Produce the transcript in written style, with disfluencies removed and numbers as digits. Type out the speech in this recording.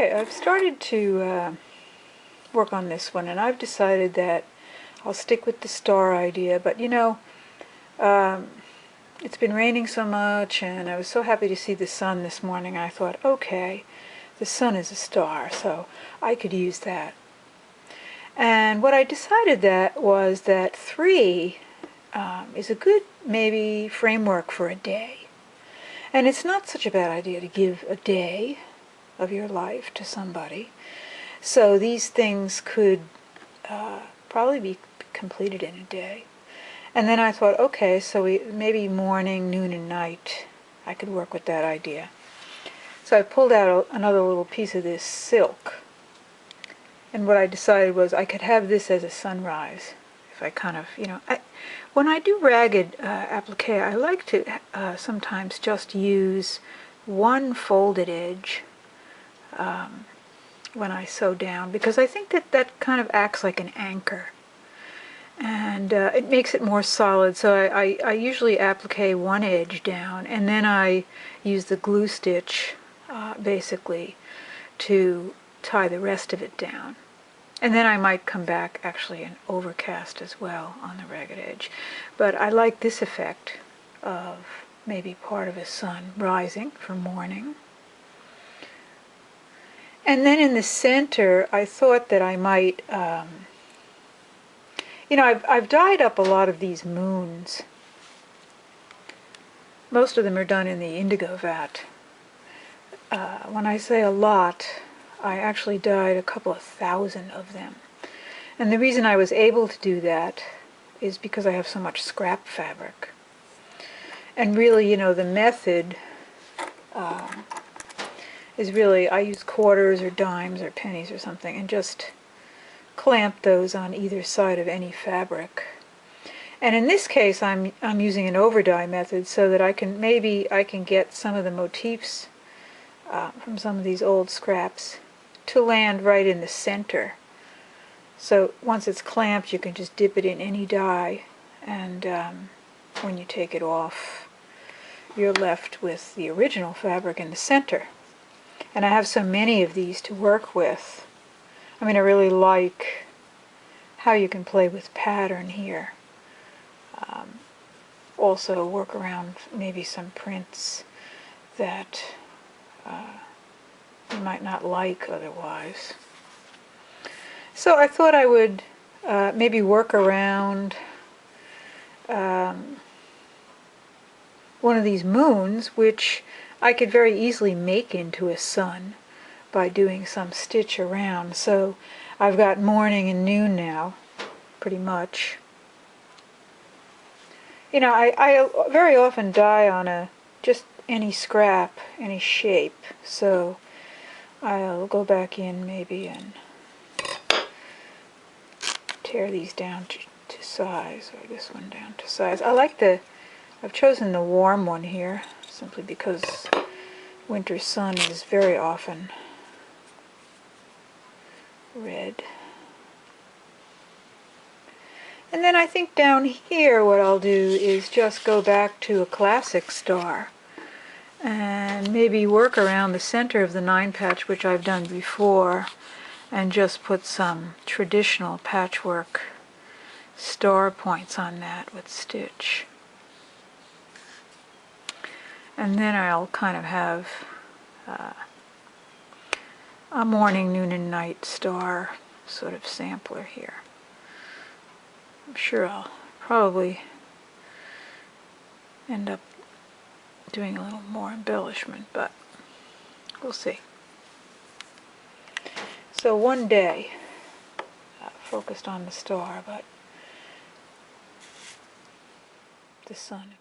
Okay, I've started to work on this one, and I've decided that I'll stick with the star idea, but um, it's been raining so much, and I was so happy to see the sun this morning. I thought, okay, the sun is a star, so I could use that. And what I decided that was that 3 is a good, maybe, framework for a day. And it's not such a bad idea to give a day of your life to somebody. So these things could probably be completed in a day. And then I thought, okay, so maybe morning, noon, and night, I could work with that idea. So I pulled out another little piece of this silk. And what I decided was I could have this as a sunrise. If I kind of, when I do ragged applique, I like to sometimes just use one folded edge when I sew down, because I think that kind of acts like an anchor, and it makes it more solid. So I usually applique one edge down, and then I use the glue stitch basically to tie the rest of it down. And then I might come back actually and overcast as well on the ragged edge. But I like this effect of maybe part of a sun rising for morning. And then in the center, I thought that I might, I've dyed up a lot of these moons. Most of them are done in the indigo vat. When I say a lot, I actually dyed a couple of thousand of them. And the reason I was able to do that is because I have so much scrap fabric. And really, the method is really, I use quarters or dimes or pennies or something and just clamp those on either side of any fabric. And in this case, I'm using an overdye method so that I can get some of the motifs from some of these old scraps to land right in the center. So once it's clamped, you can just dip it in any dye, and when you take it off, you're left with the original fabric in the center. And I have so many of these to work with. I mean, I really like how you can play with pattern here. Also work around maybe some prints that you might not like otherwise. So I thought I would maybe work around one of these moons, which I could very easily make into a sun by doing some stitch around. So I've got morning and noon now, pretty much. I very often dye on just any scrap, any shape. So I'll go back in maybe and tear these down to size, or this one down to size. I've chosen the warm one here, simply because winter sun is very often red. And then I think down here what I'll do is just go back to a classic star and maybe work around the center of the 9-patch, which I've done before, and just put some traditional patchwork star points on that with stitch. And then I'll kind of have a morning, noon, and night star sort of sampler here. I'm sure I'll probably end up doing a little more embellishment, but we'll see. So one day focused on the star, but the sun